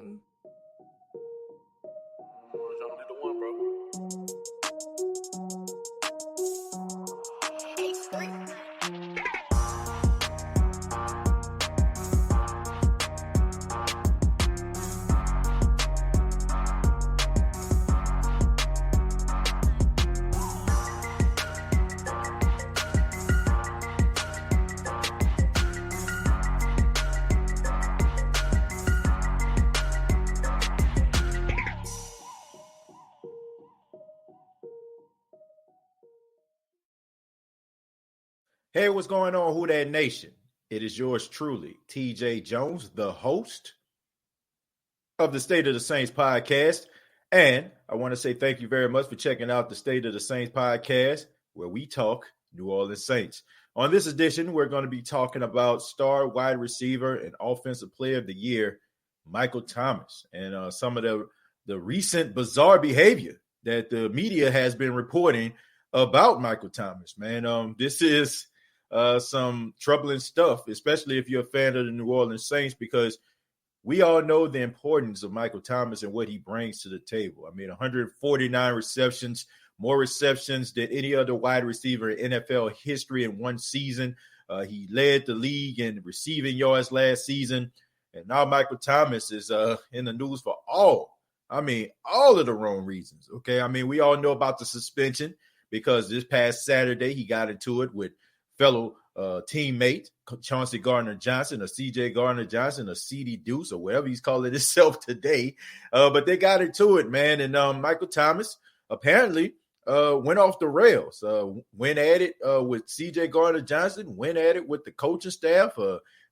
game. Hey, what's going on, Who Dat Nation? It is yours truly, TJ Jones, the host of the State of the Saints podcast. And I want to say thank you very much for checking out the State of the Saints podcast, where we talk New Orleans Saints. On this edition, we're going to be talking about star wide receiver and offensive player of the year, Michael Thomas, and some of the recent bizarre behavior that the media has been reporting about Michael Thomas. Man, this is some troubling stuff, especially if you're a fan of the New Orleans Saints, because we all know the importance of Michael Thomas and what he brings to the table. I mean, 149 receptions, more receptions than any other wide receiver in NFL history in one season. He led the league in receiving yards last season. And now Michael Thomas is in the news for all of the wrong reasons. Okay. I mean, we all know about the suspension because this past Saturday he got into it with fellow teammate Chauncey Gardner-Johnson, or C.J. Gardner-Johnson, or C.D. Deuce, or whatever he's calling himself today. But they got into it, man. And Michael Thomas apparently went off the rails, went at it with C.J. Gardner-Johnson, went at it with the coaching staff,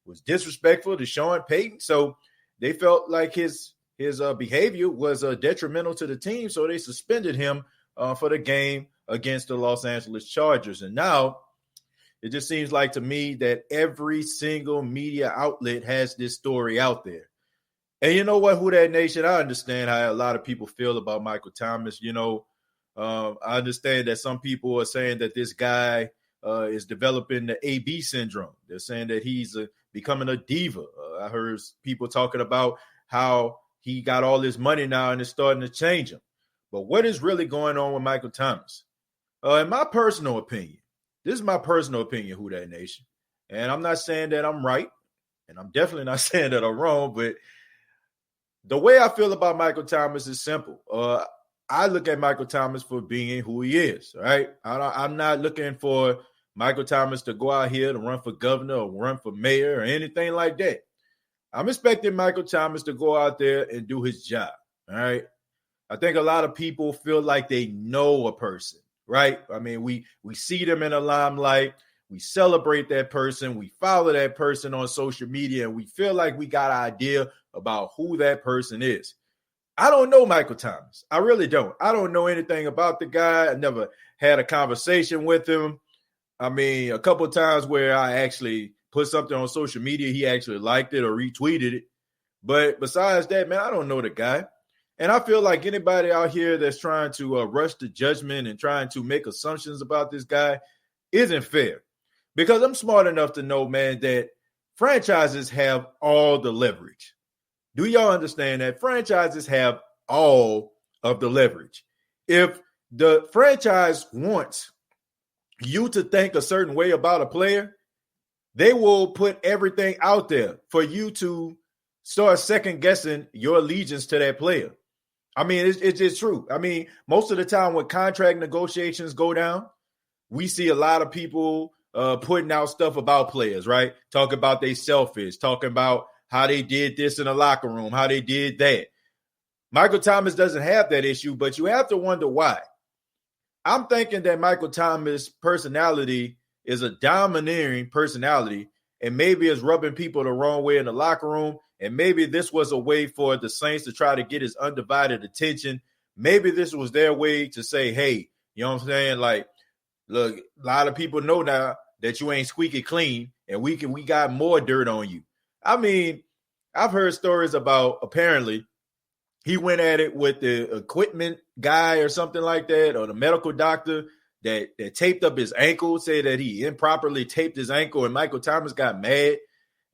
was disrespectful to Sean Payton. So they felt like his behavior was detrimental to the team, so they suspended him for the game against the Los Angeles Chargers. And now it just seems like to me that every single media outlet has this story out there. And you know what, Who Dat Nation, I understand how a lot of people feel about Michael Thomas. You know, I understand that some people are saying that this guy is developing the AB syndrome. They're saying that he's becoming a diva. I heard people talking about how he got all this money now and it's starting to change him. But what is really going on with Michael Thomas? In my personal opinion, this is my personal opinion, Who Dat Nation. And I'm not saying that I'm right, and I'm definitely not saying that I'm wrong, but the way I feel about Michael Thomas is simple. I look at Michael Thomas for being who he is, right? I'm not looking for Michael Thomas to go out here to run for governor or run for mayor or anything like that. I'm expecting Michael Thomas to go out there and do his job, all right? I think a lot of people feel like they know a person. Right? I mean, we see them in the limelight. We celebrate that person. We follow that person on social media, and we feel like we got an idea about who that person is. I don't know Michael Thomas. I really don't. I don't know anything about the guy. I never had a conversation with him. I mean, a couple of times where I actually put something on social media, he actually liked it or retweeted it. But besides that, man, I don't know the guy. And I feel like anybody out here that's trying to rush to judgment and trying to make assumptions about this guy isn't fair. Because I'm smart enough to know, man, that franchises have all the leverage. Do y'all understand that? Franchises have all of the leverage. If the franchise wants you to think a certain way about a player, they will put everything out there for you to start second guessing your allegiance to that player. I mean, it's just true. I mean, most of the time when contract negotiations go down, we see a lot of people putting out stuff about players, right? Talk about they selfish, talking about how they did this in the locker room, how they did that. Michael Thomas doesn't have that issue, but you have to wonder why. I'm thinking that Michael Thomas' personality is a domineering personality and maybe is rubbing people the wrong way in the locker room. And maybe this was a way for the Saints to try to get his undivided attention. Maybe this was their way to say, hey, you know what I'm saying? Like, look, a lot of people know now that you ain't squeaky clean and we got more dirt on you. I mean, I've heard stories about apparently he went at it with the equipment guy or something like that, or the medical doctor that taped up his ankle, say that he improperly taped his ankle, and Michael Thomas got mad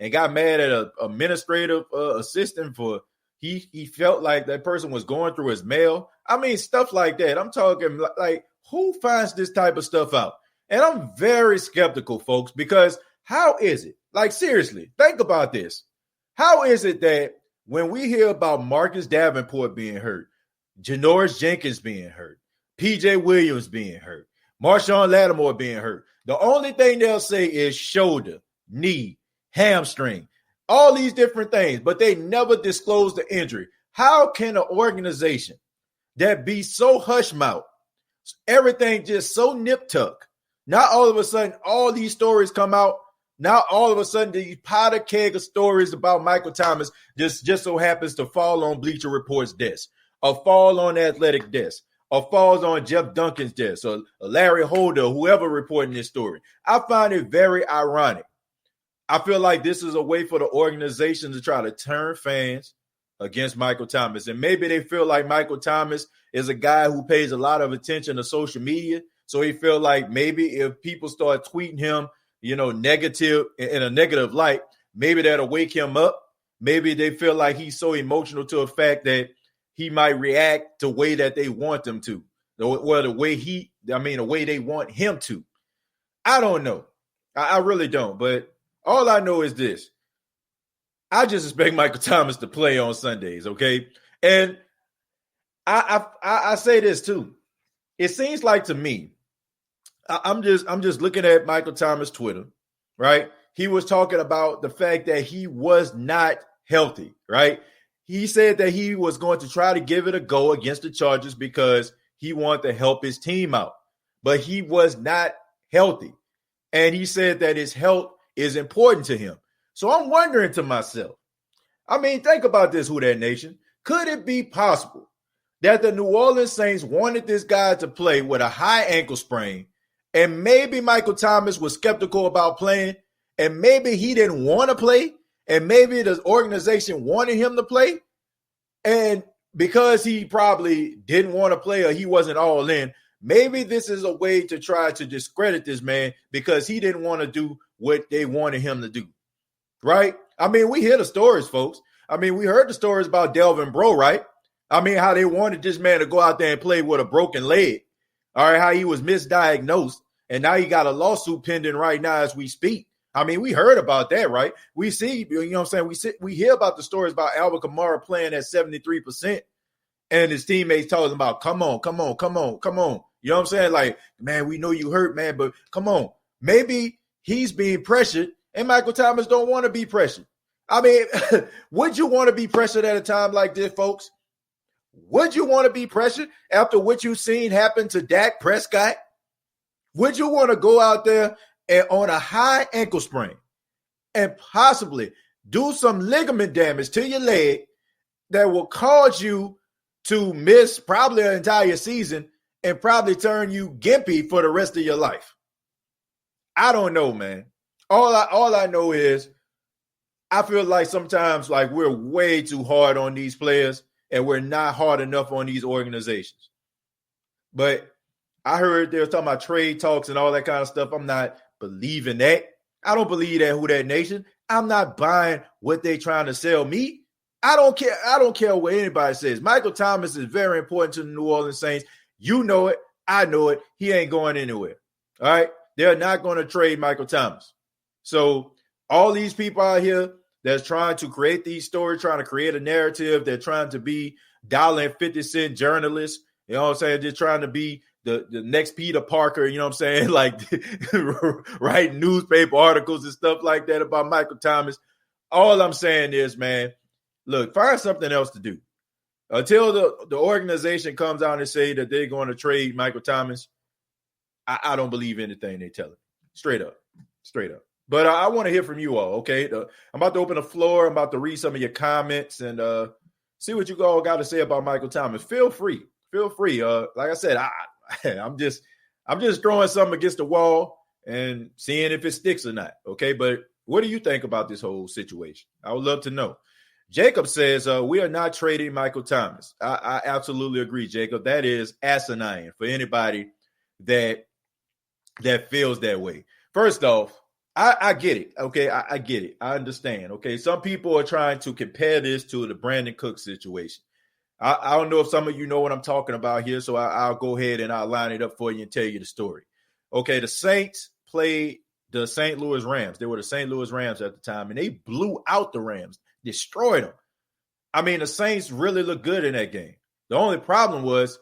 at an administrative assistant for he felt like that person was going through his mail. I mean, stuff like that. I'm talking like who finds this type of stuff out? And I'm very skeptical, folks, because how is it? Like, seriously, think about this. How is it that when we hear about Marcus Davenport being hurt, Janoris Jenkins being hurt, PJ Williams being hurt, Marshawn Lattimore being hurt, the only thing they'll say is shoulder, knee, hamstring, all these different things, but they never disclose the injury. How can an organization that be so hush mouth, everything just so nip tuck, not all of a sudden all these stories come out, now all of a sudden these powder keg of stories about Michael Thomas just so happens to fall on Bleacher Report's desk, or fall on Athletic desk, or falls on Jeff Duncan's desk, or Larry Holder, whoever reporting this story. I find it very ironic. I feel like this is a way for the organization to try to turn fans against Michael Thomas. And maybe they feel like Michael Thomas is a guy who pays a lot of attention to social media. So he feel like maybe if people start tweeting him, negative in a negative light, maybe that'll wake him up. Maybe they feel like he's so emotional to the fact that he might react the way that they want him to, or the way they want him to. I don't know. I really don't. But all I know is this. I just expect Michael Thomas to play on Sundays, okay? And I say this too. It seems like to me, I'm just looking at Michael Thomas' Twitter, right? He was talking about the fact that he was not healthy, right? He said that he was going to try to give it a go against the Chargers because he wanted to help his team out, but he was not healthy. And he said that his health is important to him. So I'm wondering to myself, I mean, think about this, Who Dat Nation. Could it be possible that the New Orleans Saints wanted this guy to play with a high ankle sprain, and maybe Michael Thomas was skeptical about playing, and maybe he didn't want to play, and maybe the organization wanted him to play, and because he probably didn't want to play or he wasn't all in, maybe this is a way to try to discredit this man because he didn't want to do what they wanted him to do, right? I mean, we hear the stories, folks. I mean, we heard the stories about Delvin Breaux, right? I mean, how they wanted this man to go out there and play with a broken leg. All right, how he was misdiagnosed, and now he got a lawsuit pending right now as we speak. I mean, we heard about that, right? We see, what I'm saying? We hear about the stories about Alvin Kamara playing at 73%, and his teammates told him about, come on. You know what I'm saying? Like, man, we know you hurt, man, but come on. Maybe he's being pressured, and Michael Thomas don't want to be pressured. I mean, would you want to be pressured at a time like this, folks? Would you want to be pressured after what you've seen happen to Dak Prescott? Would you want to go out there and on a high ankle sprain and possibly do some ligament damage to your leg that will cause you to miss probably an entire season and probably turn you gimpy for the rest of your life? I don't know, man. All I know is I feel like sometimes like we're way too hard on these players and we're not hard enough on these organizations. But I heard they were talking about trade talks and all that kind of stuff. I'm not believing that. I don't believe that, Who Dat Nation. I'm not buying what they trying to sell me. I don't care. I don't care what anybody says. Michael Thomas is very important to the New Orleans Saints. You know it. I know it. He ain't going anywhere. All right. They're not going to trade Michael Thomas. So all these people out here that's trying to create these stories, trying to create a narrative, they're trying to be $1.50 journalists, you know what I'm saying? Just trying to be the next Peter Parker, you know what I'm saying? Like writing newspaper articles and stuff like that about Michael Thomas. All I'm saying is, man, look, find something else to do. Until the organization comes out and say that they're going to trade Michael Thomas, I don't believe anything they tell him. Straight up. But I want to hear from you all, okay? I'm about to open the floor. I'm about to read some of your comments and see what you all got to say about Michael Thomas. Feel free. Like I said, I'm just throwing something against the wall and seeing if it sticks or not, okay? But what do you think about this whole situation? I would love to know. Jacob says, we are not trading Michael Thomas. I absolutely agree, Jacob. That is asinine for anybody that feels that way. First off, I get it. Okay, I get it. I understand. Okay, some people are trying to compare this to the Brandon Cook situation. I don't know if some of you know what I'm talking about here, so I'll go ahead and I'll line it up for you and tell you the story. Okay, the Saints played the St. Louis Rams. They were the St. Louis Rams at the time, and they blew out the Rams, destroyed them. I mean, the Saints really looked good in that game. The only problem was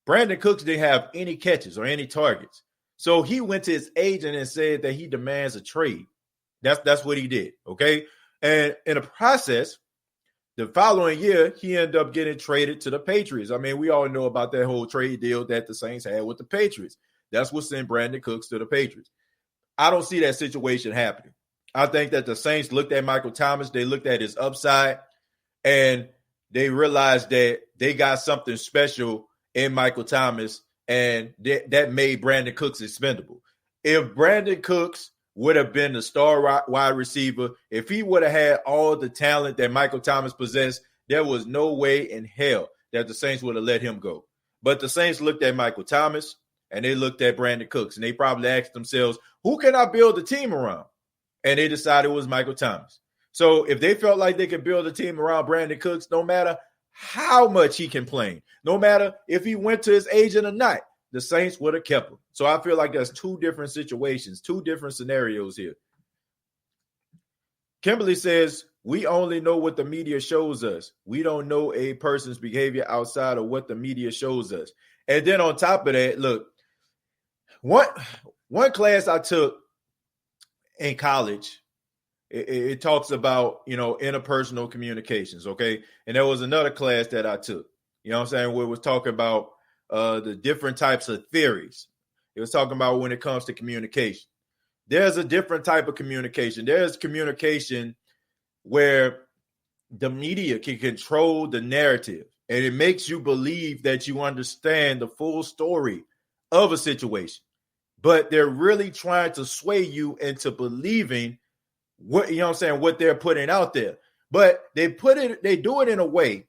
Brandon Cooks didn't have any catches or any targets. So he went to his agent and said that he demands a trade. That's what he did, okay? And in the process, the following year, he ended up getting traded to the Patriots. I mean, we all know about that whole trade deal that the Saints had with the Patriots. That's what sent Brandon Cooks to the Patriots. I don't see that situation happening. I think that the Saints looked at Michael Thomas, they looked at his upside, and they realized that they got something special in Michael Thomas, and that made Brandon Cooks expendable. If Brandon Cooks would have been the star wide receiver, if he would have had all the talent that Michael Thomas possessed, there was no way in hell that the Saints would have let him go. But the Saints looked at Michael Thomas, and they looked at Brandon Cooks, and they probably asked themselves, who can I build a team around? And they decided it was Michael Thomas. So if they felt like they could build a team around Brandon Cooks, no matter how much he complained, no matter if he went to his agent or not, the Saints would have kept him. So I feel like there's two different situations, two different scenarios here. Kimberly says, we only know what the media shows us. We don't know a person's behavior outside of what the media shows us. And then on top of that, look, one class I took in college, it talks about, interpersonal communications, okay? And there was another class that I took, you know what I'm saying, where it was talking about the different types of theories. It was talking about when it comes to communication. There's a different type of communication. There's communication where the media can control the narrative, and it makes you believe that you understand the full story of a situation. But they're really trying to sway you into believing what what they're putting out there. But they do it in a way.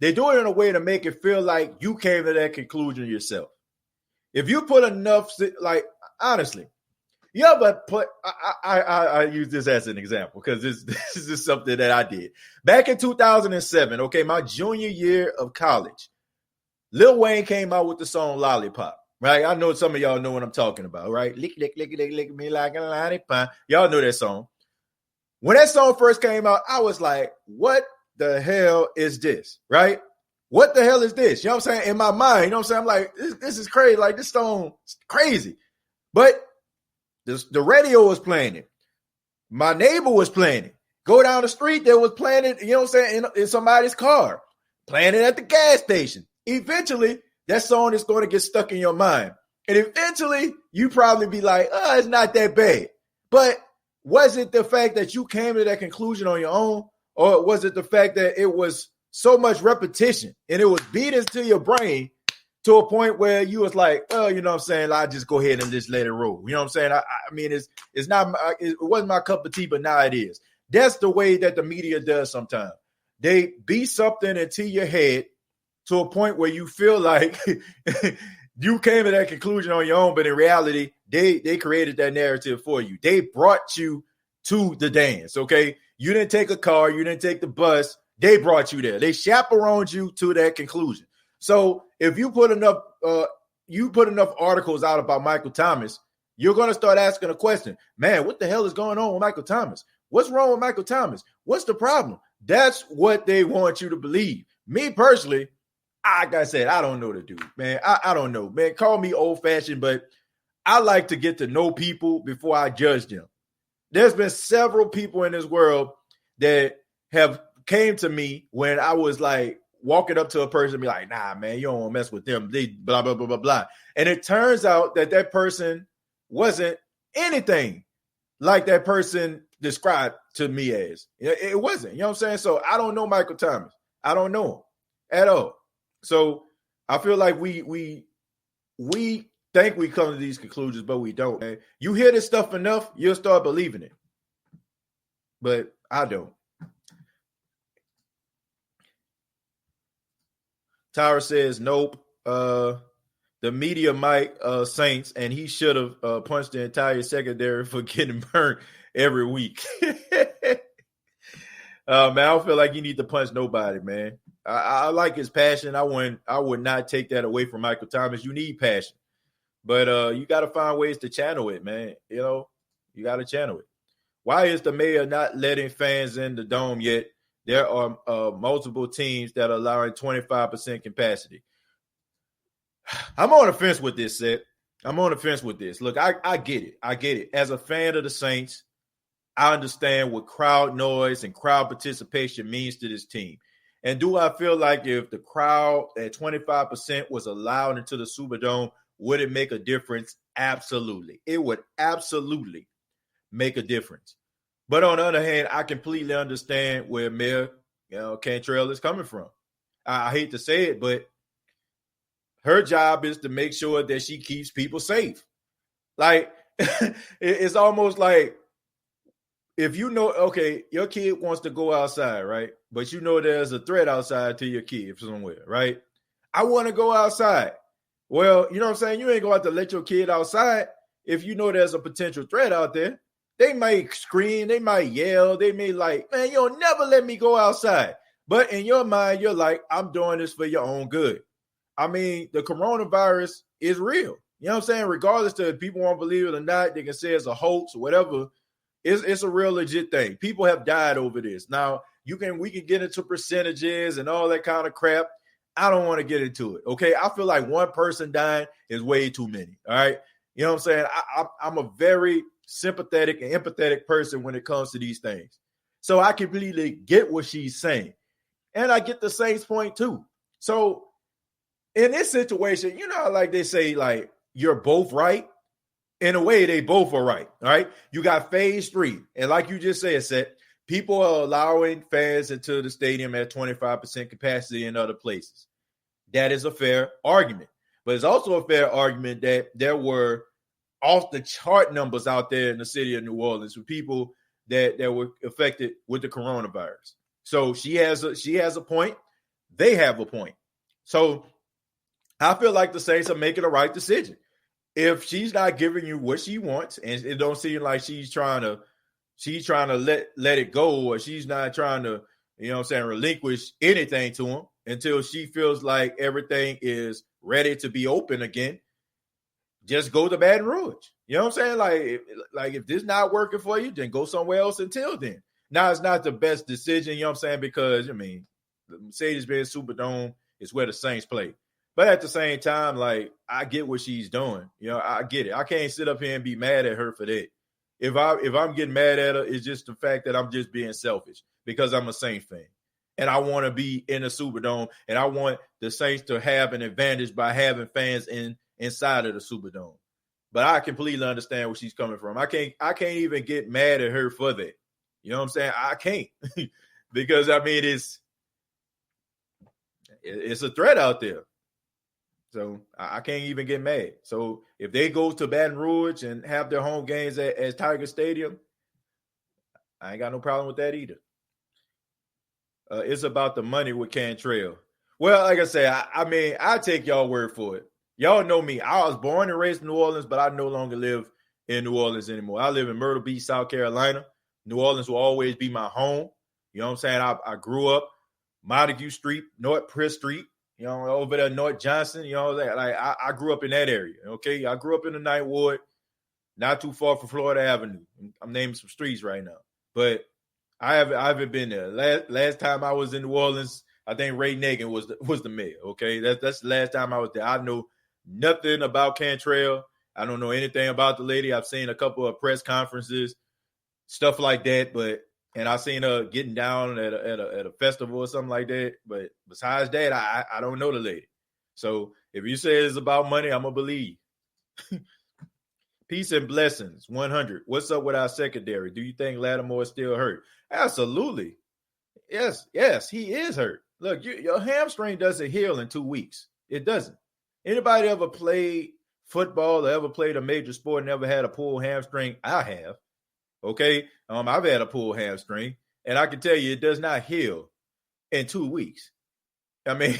They do it in a way to make it feel like you came to that conclusion yourself. If you put enough, like, honestly, you ever put, I use this as an example because this is something that I did. Back in 2007, okay, my junior year of college, Lil Wayne came out with the song Lollipop. Right, I know some of y'all know what I'm talking about, right? Lick, lick, lick, lick, lick me like a lollipop. Y'all know that song. When that song first came out, I was like, what the hell is this, right? What the hell is this? You know what I'm saying? In my mind, you know what I'm saying? I'm like, this is crazy. Like, this song is crazy. But the radio was playing it. My neighbor was playing it. Go down the street, they was playing it, you know what I'm saying, in somebody's car. Playing it at the gas station. Eventually, that song is going to get stuck in your mind. And eventually, you probably be like, oh, it's not that bad. But was it the fact that you came to that conclusion on your own? Or was it the fact that it was so much repetition and it was beat into your brain to a point where you was like, oh, you know what I'm saying? I'll just go ahead and just let it roll. You know what I'm saying? I mean, it's not, it wasn't my cup of tea, but now it is. That's the way that the media does sometimes. They beat something into your head to a point where you feel like you came to that conclusion on your own, but in reality, they created that narrative for you. They brought you to the dance, okay? You didn't take a car. You didn't take the bus. They brought you there. They chaperoned you to that conclusion. So if you put enough articles out about Michael Thomas, you're going to start asking a question. Man, what the hell is going on with Michael Thomas? What's wrong with Michael Thomas? What's the problem? That's what they want you to believe. Me personally, like I said, I don't know the dude, man. I don't know, man. Call me old-fashioned, but I like to get to know people before I judge them. There's been several people in this world that have came to me when I was like walking up to a person and be like, nah, man, you don't want to mess with them. They blah, blah, blah, blah, blah. And it turns out that person wasn't anything like that person described to me as. It wasn't, you know what I'm saying? So I don't know Michael Thomas. I don't know him at all. So I feel like we think we come to these conclusions, but we don't. Man. You hear this stuff enough, you'll start believing it. But I don't. Tyra says, nope. The the media might Saints, and he should have punched the entire secondary for getting burnt every week. Man, I don't feel like you need to punch nobody, man. I like his passion. I would not take that away from Michael Thomas. You need passion, but you got to find ways to channel it, man. You know, you got to channel it. Why is the mayor not letting fans in the dome yet? There are multiple teams that are allowing 25% capacity. I'm on the fence with this, Seth. I'm on the fence with this. Look, I get it. I get it. As a fan of the Saints, I understand what crowd noise and crowd participation means to this team. And do I feel like if the crowd at 25% was allowed into the Superdome, would it make a difference? Absolutely. It would absolutely make a difference. But on the other hand, I completely understand where Mayor Cantrell is coming from. I hate to say it, but her job is to make sure that she keeps people safe. Like, it's almost like, if you know, okay, your kid wants to go outside, right? But you know there's a threat outside to your kid somewhere, right? I want to go outside. Well, you know what I'm saying? You ain't going to have to let your kid outside if you know there's a potential threat out there. They might scream, they might yell, they may like, man, you'll never let me go outside. But in your mind, you're like, I'm doing this for your own good. I mean, the coronavirus is real. You know what I'm saying? Regardless of if people won't believe it or not, they can say it's a hoax or whatever. It's a real legit thing. People have died over this. Now, we can get into percentages and all that kind of crap. I don't want to get into it. Okay. I feel like one person dying is way too many. All right. You know what I'm saying? I'm a very sympathetic and empathetic person when it comes to these things. So I completely get what she's saying. And I get the Saints point too. So in this situation, you know, like they say, like, you're both right. In a way, they both are right. All right. You got phase 3. And like you just said, Seth, people are allowing fans into the stadium at 25% capacity in other places. That is a fair argument. But it's also a fair argument that there were off the chart numbers out there in the city of New Orleans with people that were affected with the coronavirus. So she has a point. They have a point. So I feel like the Saints are making the right decision. If she's not giving you what she wants, and it don't seem like she's trying to let it go, or she's not trying to, you know what I'm saying, relinquish anything to him until she feels like everything is ready to be open again, just go to Baton Rouge. You know what I'm saying? Like if this not working for you, then go somewhere else until then. Now, it's not the best decision, you know what I'm saying, because, I mean, the Mercedes-Benz Superdome is where the Saints play. But at the same time, like, I get what she's doing. You know, I get it. I can't sit up here and be mad at her for that. If I'm getting mad at her, it's just the fact that I'm just being selfish because I'm a Saints fan. And I want to be in the Superdome, and I want the Saints to have an advantage by having fans inside of the Superdome. But I completely understand where she's coming from. I can't even get mad at her for that. You know what I'm saying? I can't because, I mean, it's a threat out there. So I can't even get mad. So if they go to Baton Rouge and have their home games at Tiger Stadium, I ain't got no problem with that either. It's about the money with Cantrell. Well, like I say, I mean, I take y'all word for it. Y'all know me. I was born and raised in New Orleans, but I no longer live in New Orleans anymore. I live in Myrtle Beach, South Carolina. New Orleans will always be my home. You know what I'm saying? I grew up Montague Street, North Priss Street. You know, over there, North Johnson, you know, like I grew up in that area, okay? I grew up in the Ninth Ward, not too far from Florida Avenue. I'm naming some streets right now. But I haven't been there. Last time I was in New Orleans, I think Ray Nagin was the mayor, okay? That's the last time I was there. I know nothing about Cantrell. I don't know anything about the lady. I've seen a couple of press conferences, stuff like that, and I seen her getting down at a festival or something like that. But besides that, I don't know the lady. So if you say it's about money, I'm going to believe. Peace and blessings, 100. What's up with our secondary? Do you think Lattimore is still hurt? Absolutely. Yes, he is hurt. Look, your hamstring doesn't heal in 2 weeks. It doesn't. Anybody ever played football or ever played a major sport and ever had a pulled hamstring? I have. Okay, I've had a pulled hamstring, and I can tell you it does not heal in 2 weeks. I mean,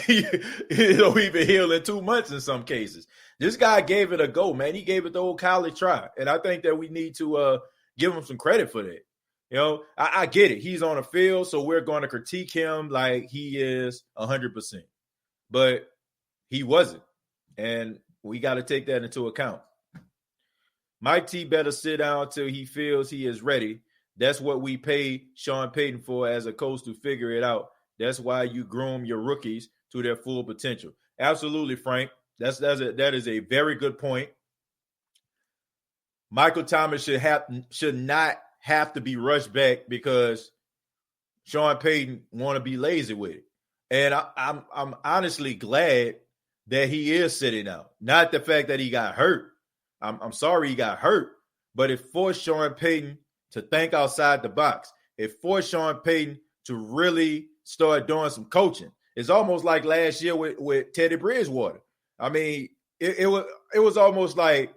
it'll even heal in 2 months in some cases. This guy gave it a go, man. He gave it the old college try. And I think that we need to give him some credit for that. You know, I get it. He's on the field, so we're going to critique him like he is 100%. But he wasn't. And we got to take that into account. Mike T better sit down till he feels he is ready. That's what we pay Sean Payton for as a coach, to figure it out. That's why you groom your rookies to their full potential. Absolutely, Frank. That is a very good point. Michael Thomas should not have to be rushed back because Sean Payton want to be lazy with it. And I'm honestly glad that he is sitting out. Not the fact that he got hurt. I'm sorry he got hurt, but it forced Sean Payton to think outside the box. It forced Sean Payton to really start doing some coaching. It's almost like last year with Teddy Bridgewater. I mean, it was almost like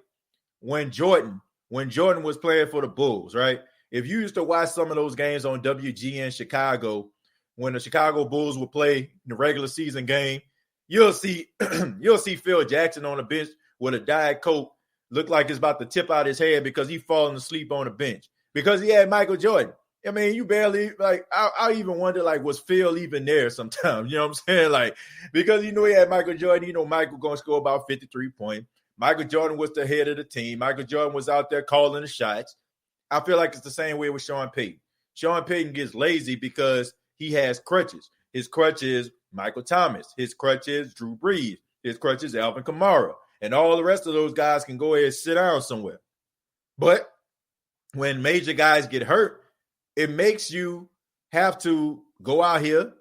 when Jordan was playing for the Bulls, right? If you used to watch some of those games on WGN Chicago, when the Chicago Bulls would play the regular season game, you'll see Phil Jackson on the bench with a Diet Coke, look like it's about to tip out his head because he's falling asleep on the bench because he had Michael Jordan. I mean, you barely, like, I even wonder, like, was Phil even there sometimes? You know what I'm saying? Like, because he had Michael Jordan, Michael going to score about 53 points. Michael Jordan was the head of the team. Michael Jordan was out there calling the shots. I feel like it's the same way with Sean Payton. Sean Payton gets lazy because he has crutches. His crutch is Michael Thomas. His crutch is Drew Brees. His crutch is Alvin Kamara. And all the rest of those guys can go ahead and sit down somewhere. But when major guys get hurt, it makes you have to go out here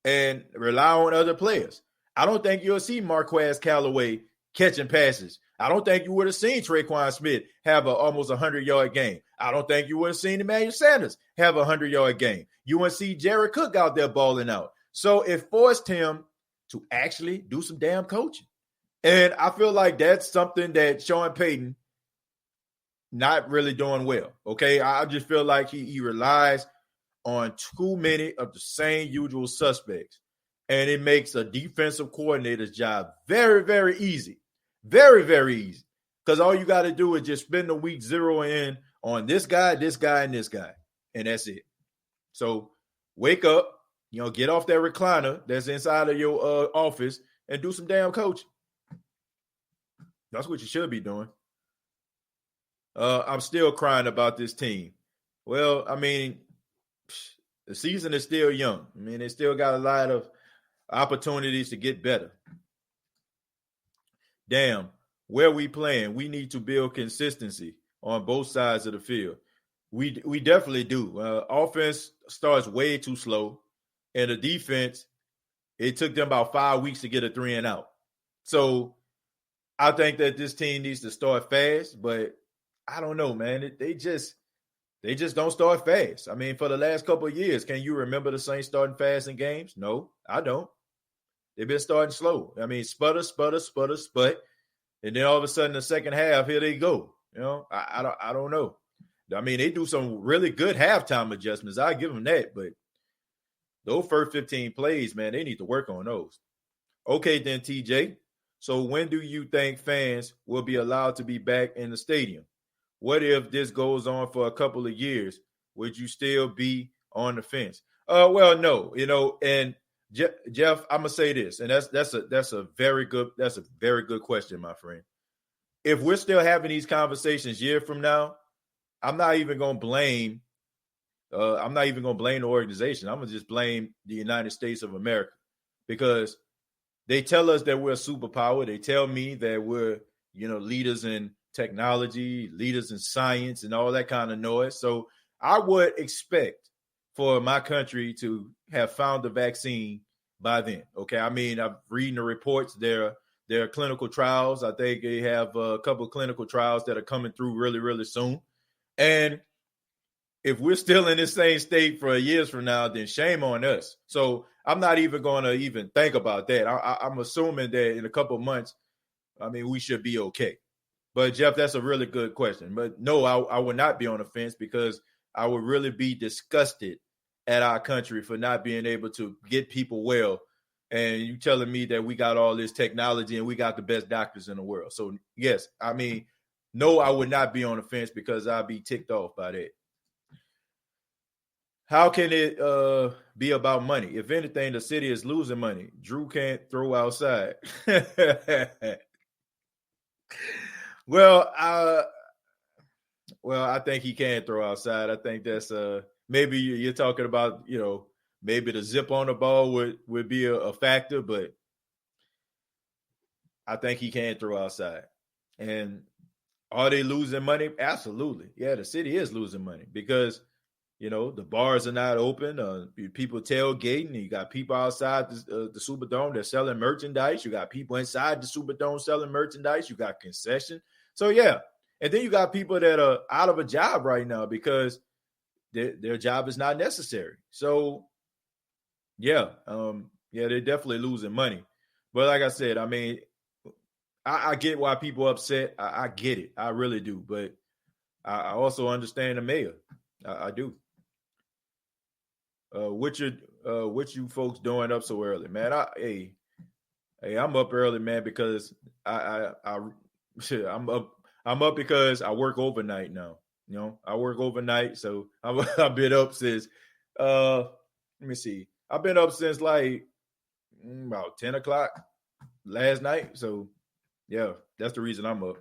and rely on other players. I don't think you'll see Marquez Callaway catching passes. I don't think you would have seen Traquan Smith have almost 100-yard game. I don't think you would have seen Emmanuel Sanders have a 100-yard game. You wouldn't see Jared Cook out there balling out. So it forced him to actually do some damn coaching. And I feel like that's something that Sean Payton not really doing well, okay? I just feel like he relies on too many of the same usual suspects, and it makes a defensive coordinator's job very, very easy. Very, very easy. Because all you got to do is just spend the week zeroing in on this guy, and this guy, and that's it. So wake up, get off that recliner that's inside of your office and do some damn coaching. That's what you should be doing. I'm still crying about this team. Well, I mean, the season is still young. I mean, they still got a lot of opportunities to get better. Damn, where we playing, we need to build consistency on both sides of the field. We definitely do. Offense starts way too slow, and the defense, it took them about 5 weeks to get a 3-and-out. So I think that this team needs to start fast, but I don't know, man. They just don't start fast. I mean, for the last couple of years, can you remember the Saints starting fast in games? No, I don't. They've been starting slow. I mean, sputter, sput. And then all of a sudden, the second half, here they go. I don't know. I mean, they do some really good halftime adjustments. I give them that. But those first 15 plays, man, they need to work on those. Okay, then, TJ. So when do you think fans will be allowed to be back in the stadium? What if this goes on for a couple of years? Would you still be on the fence? Well, no, and Jeff, I'm gonna say this, and that's a very good question, my friend. If we're still having these conversations year from now, I'm not even gonna blame the organization. I'm gonna just blame the United States of America, because they tell us that we're a superpower. They tell me that we're leaders in technology, leaders in science, and all that kind of noise. So I would expect for my country to have found the vaccine by then. Okay. I mean, I'm reading the reports. There are clinical trials. I think they have a couple of clinical trials that are coming through really, really soon. And if we're still in this same state for years from now, then shame on us. So I'm not even going to even think about that. I'm assuming that in a couple of months, I mean, we should be okay. But, Jeff, that's a really good question. But, no, I would not be on the fence, because I would really be disgusted at our country for not being able to get people well and you telling me that we got all this technology and we got the best doctors in the world. So yes, I mean, no, I would not be on the fence because I'd be ticked off by that. How can it be about money? If anything, the city is losing money. Drew can't throw outside. Well, I think he can throw outside. I think that's maybe you're talking about, maybe the zip on the ball would be a factor, but I think he can throw outside. And are they losing money? Absolutely. Yeah, the city is losing money because the bars are not open. People tailgating. You got people outside the Superdome. They're selling merchandise. You got people inside the Superdome selling merchandise. You got concession. So yeah, and then you got people that are out of a job right now because their job is not necessary. So yeah, they're definitely losing money. But like I said, I mean, I get why people are upset. I get it. I really do. But I also understand the mayor. I do. What you folks doing up so early, man? Hey, I'm up early, man, because I'm up because I work overnight now. I work overnight, so I've been up since let me see. I've been up since like about 10 o'clock last night. So yeah, that's the reason I'm up.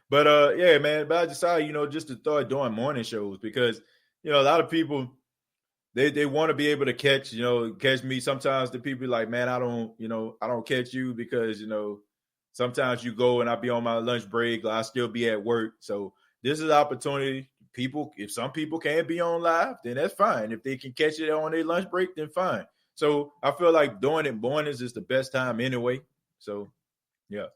But yeah, man. But I decided, just to start doing morning shows because a lot of people they want to be able to catch me. Sometimes the people like, man, I don't catch you because sometimes you go and I be on my lunch break, or I still be at work. So this is an opportunity. If some people can't be on live, then that's fine. If they can catch it on their lunch break, then fine. So I feel like doing it mornings is the best time anyway. So yeah.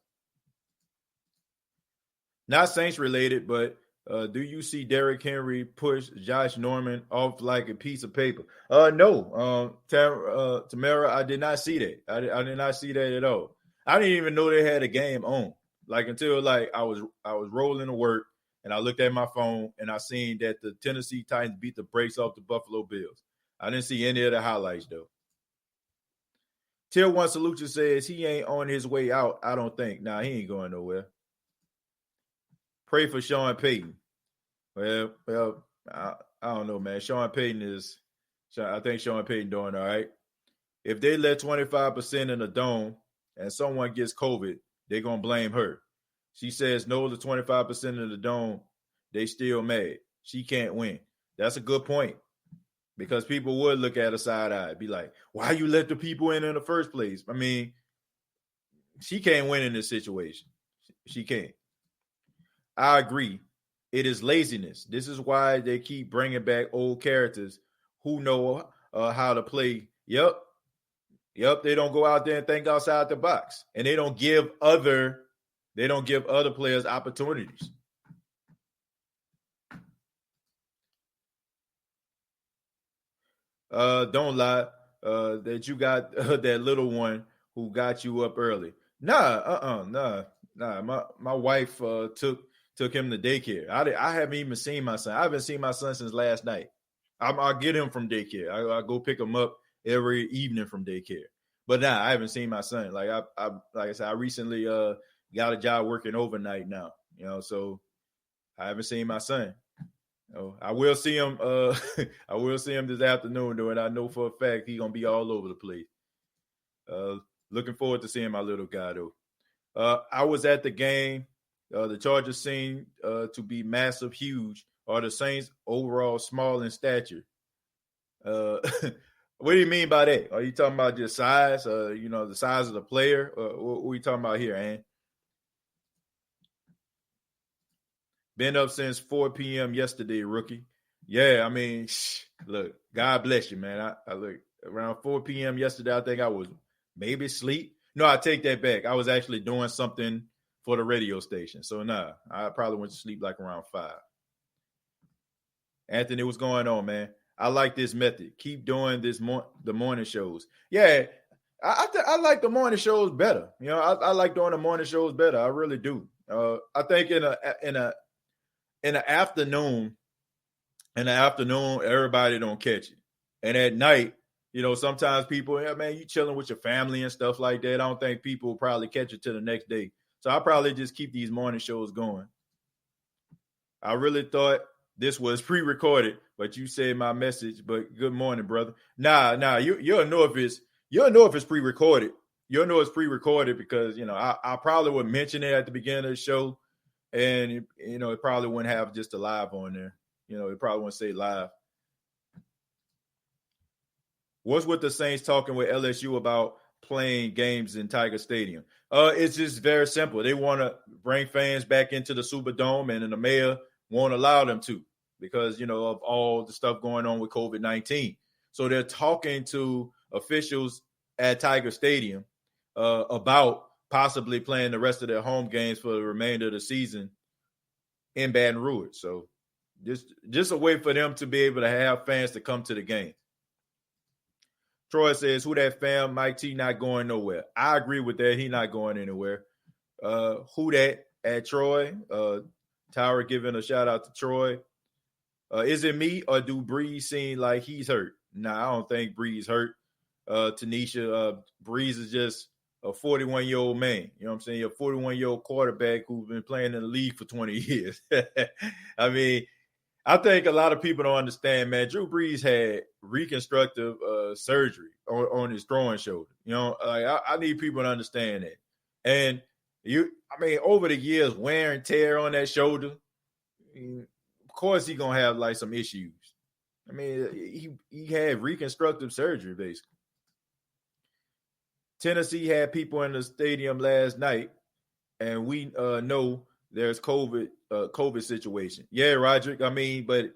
Not Saints related, but do you see Derrick Henry push Josh Norman off like a piece of paper? No. Tamara, I did not see that. I did not see that at all. I didn't even know they had a game on. Like until like I was rolling to work and I looked at my phone and I seen that the Tennessee Titans beat the brakes off the Buffalo Bills. I didn't see any of the highlights though. Tier 1 Salucha says he ain't on his way out, I don't think. Nah, he ain't going nowhere. Pray for Sean Payton. Well, I don't know, man. I think Sean Payton doing all right. If they let 25% in the dome and someone gets COVID, they're going to blame her. She says no to 25% in the dome. They still mad. She can't win. That's a good point because people would look at her side-eye, be like, why you let the people in the first place? I mean, she can't win in this situation. She can't. I agree. It is laziness. This is why they keep bringing back old characters who know how to play. Yep. They don't go out there and think outside the box, and they don't give other players opportunities. Don't lie. That you got that little one who got you up early. Nah. My wife took him to daycare. I haven't even seen my son. I haven't seen my son since last night. I'll get him from daycare. I go pick him up every evening from daycare. But nah, I haven't seen my son. Like I said, I recently got a job working overnight now. So I haven't seen my son. I will see him. I will see him this afternoon, though, and I know for a fact he's gonna be all over the place. Looking forward to seeing my little guy, though. I was at the game. The Chargers seem to be massive, huge. Are the Saints overall small in stature? What do you mean by that? Are you talking about just size? The size of the player? What are you talking about here, Ann? Been up since 4 p.m. yesterday, rookie. Yeah, I mean, look, God bless you, man. I look around 4 p.m. yesterday. I think I was maybe asleep. No, I take that back. I was actually doing something for the radio station. So, nah, I probably went to sleep like around 5. Anthony, what's going on, man? I like this method. Keep doing the morning shows. Yeah, I like the morning shows better. I like doing the morning shows better. I really do. I think in the afternoon, everybody don't catch it. And at night, sometimes people, yeah, man, you chilling with your family and stuff like that. I don't think people will probably catch it till the next day. So I'll probably just keep these morning shows going. I really thought this was pre-recorded, but you said my message. But good morning, brother. Nah, you'll know if it's pre-recorded. You'll know it's pre-recorded because I probably would mention it at the beginning of the show, and it probably wouldn't have just a live on there. It probably wouldn't say live. What's with the Saints talking with LSU about playing games in Tiger Stadium? It's just very simple. They want to bring fans back into the Superdome, and the mayor won't allow them to because, of all the stuff going on with COVID-19. So they're talking to officials at Tiger Stadium about possibly playing the rest of their home games for the remainder of the season in Baton Rouge. So just a way for them to be able to have fans to come to the game. Troy says, who that fam? Mike T not going nowhere. I agree with that. He not going anywhere. Who that at Troy? Tower giving a shout out to Troy. Is it me or do Breeze seem like he's hurt? Nah, I don't think Breeze hurt. Tanisha, Breeze is just a 41-year-old man. You know what I'm saying? A 41-year-old quarterback who's been playing in the league for 20 years. I mean, I think a lot of people don't understand, man. Drew Brees had reconstructive surgery on his throwing shoulder. I need people to understand that. And over the years, wear and tear on that shoulder, of course he's going to have like some issues. I mean, he had reconstructive surgery, basically. Tennessee had people in the stadium last night, and we know there's COVID situation. Yeah, Roderick, but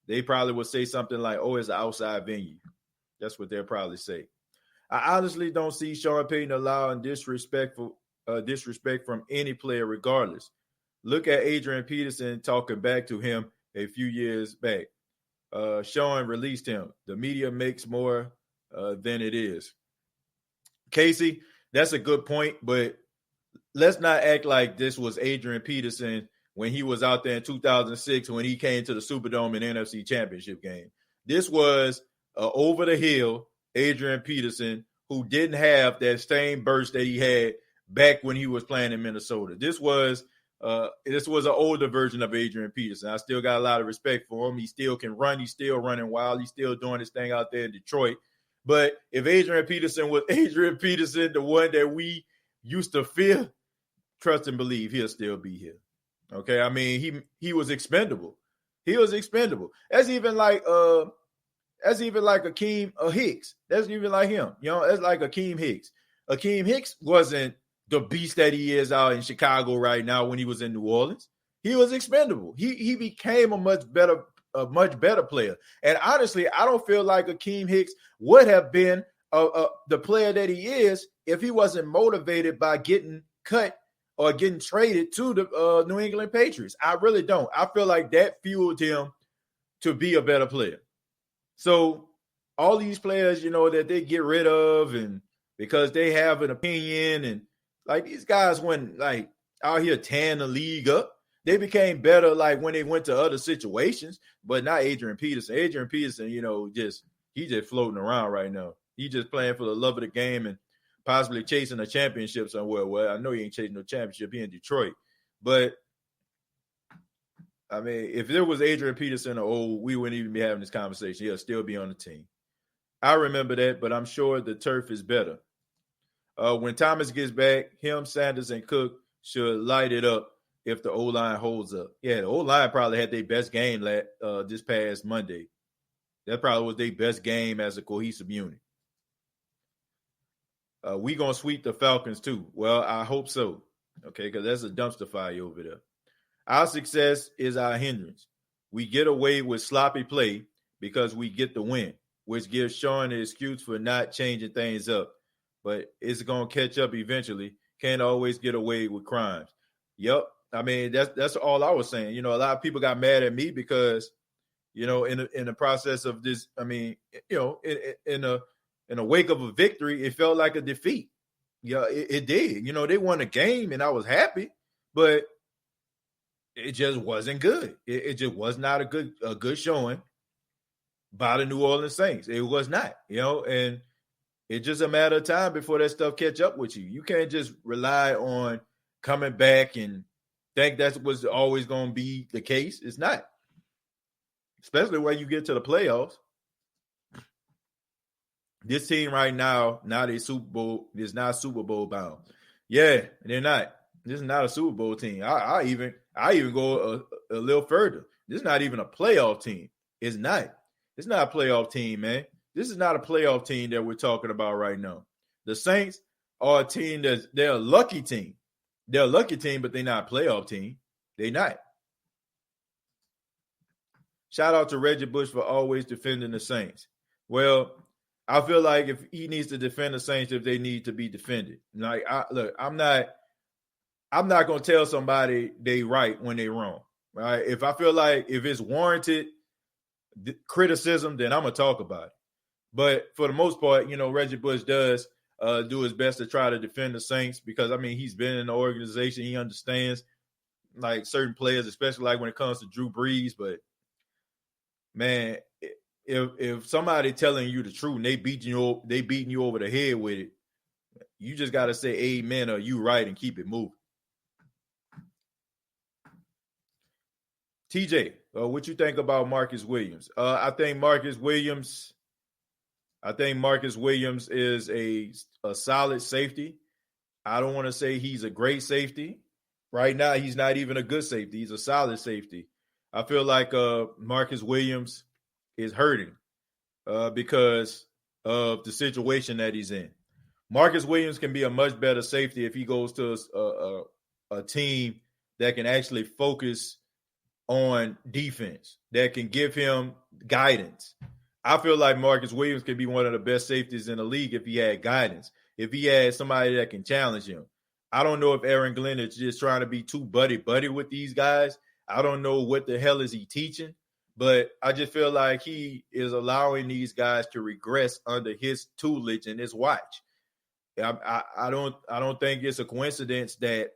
they probably would say something like, oh, it's an outside venue. That's what they'll probably say. I honestly don't see Sean Payton allowing disrespect from any player regardless. Look at Adrian Peterson talking back to him a few years back. Sean released him. The media makes more than it is. Casey, that's a good point, but let's not act like this was Adrian Peterson when he was out there in 2006 when he came to the Superdome and NFC Championship game. This was over the hill Adrian Peterson who didn't have that same burst that he had back when he was playing in Minnesota. This was an older version of Adrian Peterson. I still got a lot of respect for him. He still can run. He's still running wild. He's still doing his thing out there in Detroit. But if Adrian Peterson was Adrian Peterson, the one that we used to fear, trust and believe he'll still be here. Okay, I mean he was expendable. He was expendable. That's even like Akeem Hicks. That's even like him. That's like Akeem Hicks. Akeem Hicks wasn't the beast that he is out in Chicago right now when he was in New Orleans. He was expendable. He became a much better player. And honestly, I don't feel like Akeem Hicks would have been the player that he is if he wasn't motivated by getting cut or getting traded to the New England Patriots. I really don't. I feel like that fueled him to be a better player. So all these players, that they get rid of and because they have an opinion and like these guys went like out here tearing the league up. They became better like when they went to other situations, but not Adrian Peterson. Adrian Peterson, he's just floating around right now. He's just playing for the love of the game and possibly chasing a championship somewhere. Well, I know he ain't chasing no championship. He in Detroit. But, I mean, if there was Adrian Peterson we wouldn't even be having this conversation. He'll still be on the team. I remember that, but I'm sure the turf is better. When Thomas gets back, him, Sanders, and Cook should light it up if the O-line holds up. Yeah, the O-line probably had their best game this past Monday. That probably was their best game as a cohesive unit. We going to sweep the Falcons too. Well, I hope so. Okay, because that's a dumpster fire over there. Our success is our hindrance. We get away with sloppy play because we get the win, which gives Sean an excuse for not changing things up. But it's going to catch up eventually. Can't always get away with crimes. Yep. I mean, that's all I was saying. A lot of people got mad at me because, in the process of this, I mean, in the wake of a victory, it felt like a defeat. Yeah, it did. They won a game and I was happy, but it just wasn't good. It just was not a good showing. by the New Orleans Saints. It was not, and it's just a matter of time before that stuff catch up with you. You can't just rely on coming back and think that's what's always going to be the case. It's not, especially when you get to the playoffs. This team right now, not a Super Bowl, is not Super Bowl bound. Yeah, they're not. This is not a Super Bowl team. I even go a little further. This is not even a playoff team. It's not. It's not a playoff team, man. This is not a playoff team that we're talking about right now. The Saints are a team they're a lucky team. They're a lucky team, but they're not a playoff team. They're not. Shout out to Reggie Bush for always defending the Saints. Well, I feel like if he needs to defend the Saints, if they need to be defended. Like, I'm not going to tell somebody they right when they wrong. Right? If I feel like if it's warranted criticism, then I'm going to talk about it. But for the most part, Reggie Bush does do his best to try to defend the Saints because, he's been in the organization. He understands, like, certain players, especially like when it comes to Drew Brees. But, man, if somebody telling you the truth and they beating you over the head with it, you just got to say amen or you right and keep it moving. TJ, what you think about Marcus Williams? I think Marcus Williams is a solid safety. I don't want to say he's a great safety. Right now, he's not even a good safety. He's a solid safety. I feel like Marcus Williams is hurting because of the situation that he's in. Marcus Williams can be a much better safety if he goes to a team that can actually focus on defense, that can give him guidance. I feel like Marcus Williams could be one of the best safeties in the league if he had guidance, if he had somebody that can challenge him. I don't know if Aaron Glenn is just trying to be too buddy with these guys. I don't know what the hell is he teaching, but I just feel like he is allowing these guys to regress under his tutelage and his watch. I don't think it's a coincidence that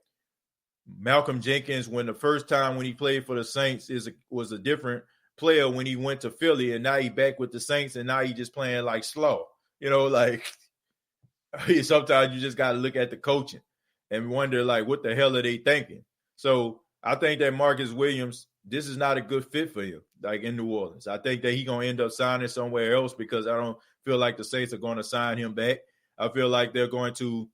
Malcolm Jenkins, when he played for the Saints, was a different player when he went to Philly, and now he back with the Saints, and now he just playing like slow. Like sometimes you just got to look at the coaching and wonder, like, what the hell are they thinking? So I think that Marcus Williams, this is not a good fit for him, like in New Orleans. I think that he's going to end up signing somewhere else because I don't feel like the Saints are going to sign him back. I feel like they're going to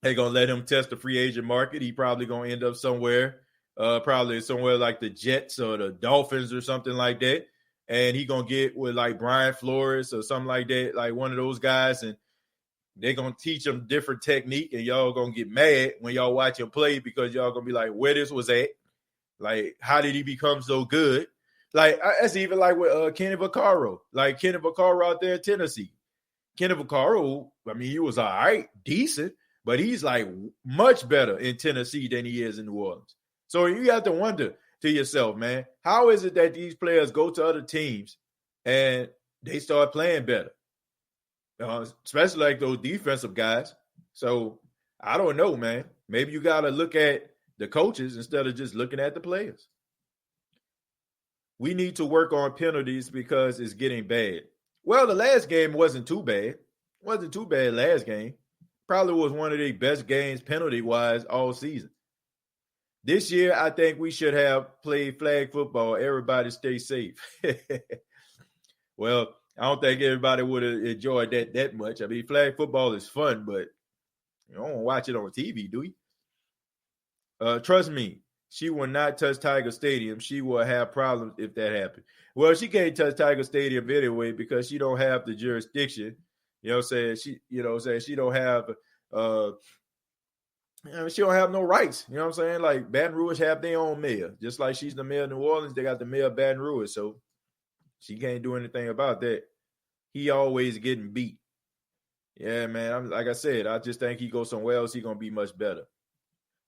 let him test the free agent market. He probably going to end up somewhere like the Jets or the Dolphins or something like that. And he going to get with like Brian Flores or something like that, like one of those guys. And they're going to teach him different technique. And y'all going to get mad when y'all watch him play because y'all going to be like, where this was at? Like, how did he become so good? Like, that's even like with Kenny Vaccaro. Like, Kenny Vaccaro out there in Tennessee. Kenny Vaccaro, he was all right, decent, but he's like much better in Tennessee than he is in New Orleans. So you have to wonder to yourself, man, how is it that these players go to other teams and they start playing better? Especially like those defensive guys. So I don't know, man. Maybe you got to look at the coaches instead of just looking at the players. We need to work on penalties because it's getting bad. Well, the last game wasn't too bad. It wasn't too bad last game. Probably was one of the best games penalty-wise all season. This year, I think we should have played flag football. Everybody stay safe. Well, I don't think everybody would have enjoyed that much. Flag football is fun, but you don't want to watch it on TV, do you? Trust me, she will not touch Tiger Stadium. She will have problems if that happens. Well, she can't touch Tiger Stadium anyway because she don't have the jurisdiction. She don't have she don't have no rights. You know what I'm saying? Like Baton Rouge have their own mayor. Just like she's the mayor of New Orleans, they got the mayor of Baton Rouge. So she can't do anything about that. He always getting beat. Yeah, man. Like I said, I just think he goes somewhere else, he's going to be much better.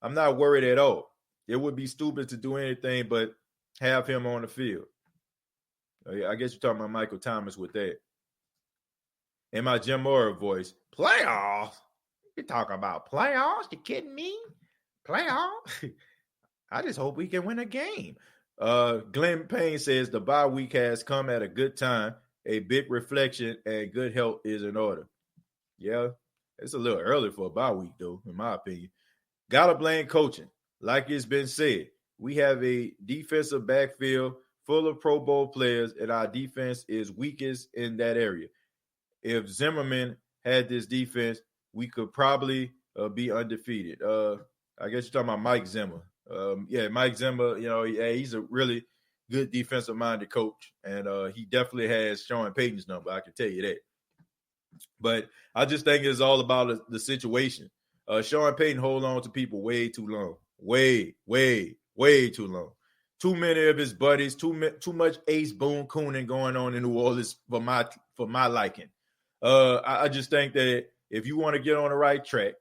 I'm not worried at all. It would be stupid to do anything but have him on the field. I guess you're talking about Michael Thomas with that. In my Jim Mora voice, playoffs? You talk about playoffs? You kidding me? Playoffs? I just hope we can win a game. Glenn Payne says the bye week has come at a good time. A big reflection and good health is in order. Yeah, it's a little early for a bye week, though, in my opinion. Gotta blame coaching. Like it's been said, we have a defensive backfield full of Pro Bowl players, and our defense is weakest in that area. If Zimmerman had this defense, we could probably be undefeated. I guess you're talking about Mike Zimmer. Mike Zimmer, he's a really good defensive-minded coach, and he definitely has Sean Payton's number, I can tell you that. But I just think it's all about the situation. Sean Payton hold on to people way too long. Way too long. Too many of his buddies, too much Ace Boone Coonan going on in New Orleans for my liking. I just think that if you want to get on the right track,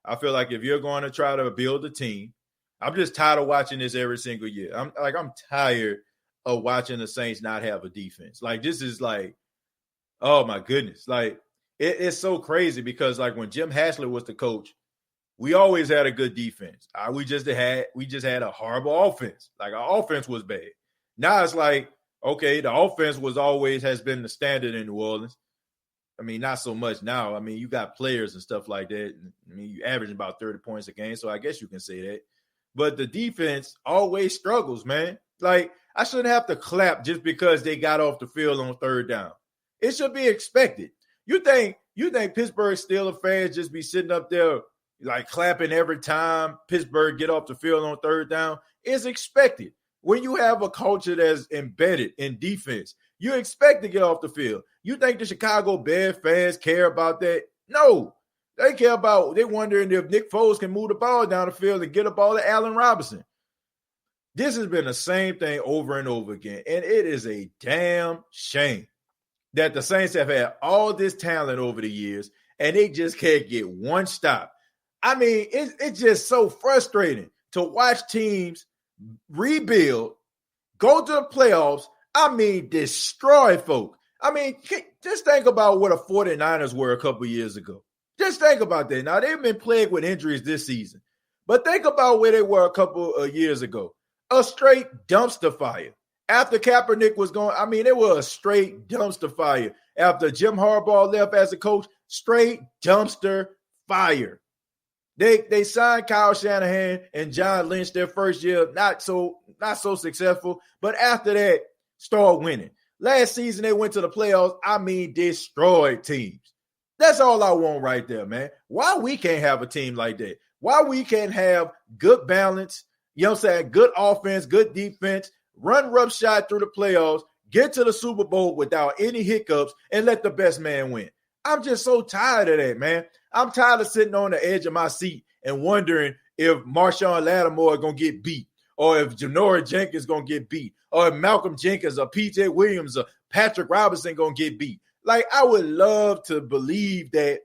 I feel like if you're going to try to build a team, I'm just tired of watching this every single year. I'm tired of watching the Saints not have a defense. Like, this is like, oh my goodness. Like, it's so crazy because like when Jim Haslett was the coach, we always had a good defense. We just had a horrible offense. Like, our offense was bad. Now it's like, okay, the offense has been the standard in New Orleans. I mean, not so much now. I mean, you got players and stuff like that. I mean, you average about 30 points a game, so I guess you can say that. But the defense always struggles, man. Like, I shouldn't have to clap just because they got off the field on third down. It should be expected. You think Pittsburgh Steelers fans just be sitting up there like clapping every time Pittsburgh get off the field on third down? It's expected. When you have a culture that's embedded in defense, you expect to get off the field. You think the Chicago Bears fans care about that? No. They wondering if Nick Foles can move the ball down the field and get a ball to Allen Robinson. This has been the same thing over and over again, and it is a damn shame that the Saints have had all this talent over the years, and they just can't get one stop. I mean, it's just so frustrating to watch teams rebuild, go to the playoffs, destroy folk. I mean, just think about what the 49ers were a couple years ago. Just think about that. Now, they've been plagued with injuries this season, but think about where they were a couple of years ago. A straight dumpster fire. After Kaepernick was gone, it was a straight dumpster fire. After Jim Harbaugh left as a coach, straight dumpster fire. They signed Kyle Shanahan and John Lynch their first year, not so successful, but after that, start winning. Last season, they went to the playoffs. Destroyed teams. That's all I want right there, man. Why we can't have a team like that? Why we can't have good balance, good offense, good defense, run roughshod through the playoffs, get to the Super Bowl without any hiccups, and let the best man win. I'm just so tired of that, man. I'm tired of sitting on the edge of my seat and wondering if Marshawn Lattimore is going to get beat, or if Janoris Jenkins is going to get beat, or if Malcolm Jenkins or P.J. Williams or Patrick Robinson going to get beat. Like, I would love to believe that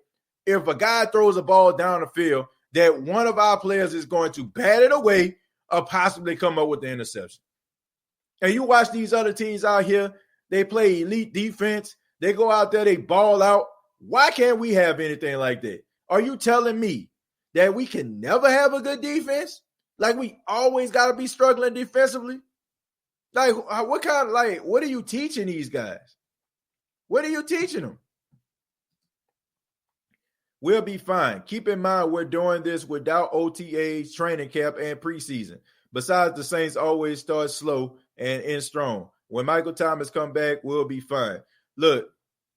if a guy throws a ball down the field, that one of our players is going to bat it away or possibly come up with the interception. And you watch these other teams out here, they play elite defense. They go out there, they ball out. Why can't we have anything like that? Are you telling me that we can never have a good defense? Like, we always got to be struggling defensively? Like, what are you teaching these guys? What are you teaching them? We'll be fine. Keep in mind, we're doing this without OTAs, training camp, and preseason. Besides, the Saints always start slow and end strong. When Michael Thomas come back, we'll be fine. Look,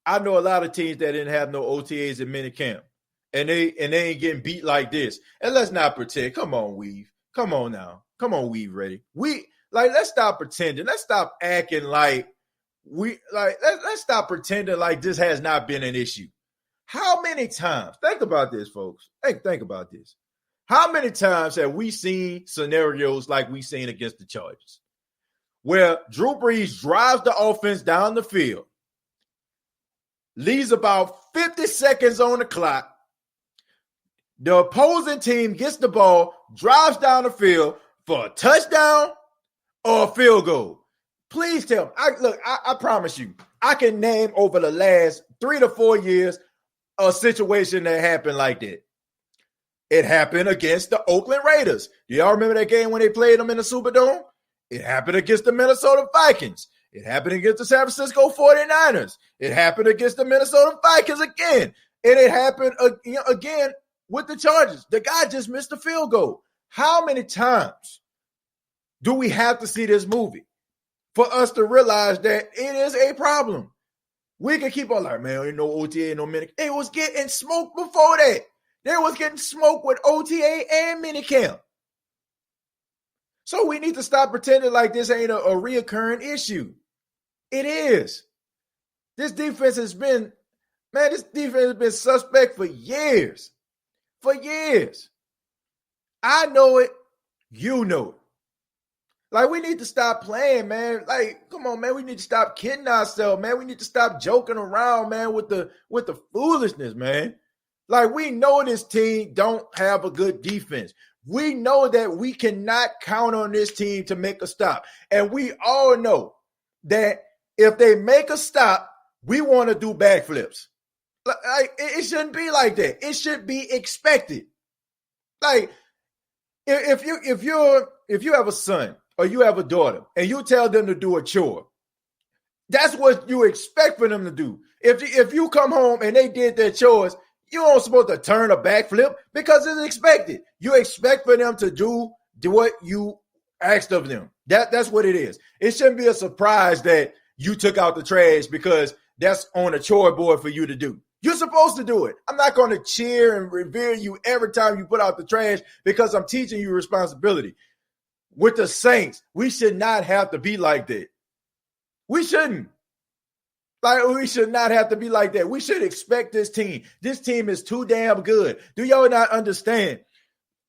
I know a lot of teams that didn't have no OTAs in minicamp, and they ain't getting beat like this. And let's not pretend. Come on, Weave. Come on now. Come on, Weave, ready. Let's stop pretending. Let's stop acting like let's stop pretending like this has not been an issue. How many times? Think about this, folks. Think about this. How many times have we seen scenarios like we seen against the Chargers, where Drew Brees drives the offense down the field, leaves about 50 seconds on the clock, the opposing team gets the ball, drives down the field for a touchdown or a field goal? Please tell me. I promise you, I can name over the last 3 to 4 years a situation that happened like that. It happened against the Oakland Raiders. Do y'all remember that game when they played them in the Superdome? It happened against the Minnesota Vikings. It happened against the San Francisco 49ers. It happened against the Minnesota Vikings again. And it happened again with the Chargers. The guy just missed a field goal. How many times do we have to see this movie for us to realize that it is a problem? We can keep on like, man, ain't no OTA, no minicamp. It was getting smoked before that. They was getting smoked with OTA and minicamp. So we need to stop pretending like this ain't a reoccurring issue. It is. This defense has been suspect for years. For years. I know it. You know it. Like, we need to stop playing, man. Like, come on, man. We need to stop kidding ourselves, man. We need to stop joking around, man, with the foolishness, man. Like, we know this team don't have a good defense. We know that we cannot count on this team to make a stop. And we all know that if they make a stop, we want to do backflips. Like, it shouldn't be like that. It should be expected. Like, if you have a son or you have a daughter and you tell them to do a chore, that's what you expect for them to do. If you come home and they did their chores, you don't supposed to turn a backflip because it's expected. You expect for them to do what you asked of them. That's what it is. It shouldn't be a surprise that you took out the trash because that's on a chore board for you to do. You're supposed to do it. I'm not going to cheer and revere you every time you put out the trash because I'm teaching you responsibility. With the Saints, we should not have to be like that. We shouldn't. Like, we should not have to be like that. We should expect this team. This team is too damn good. Do y'all not understand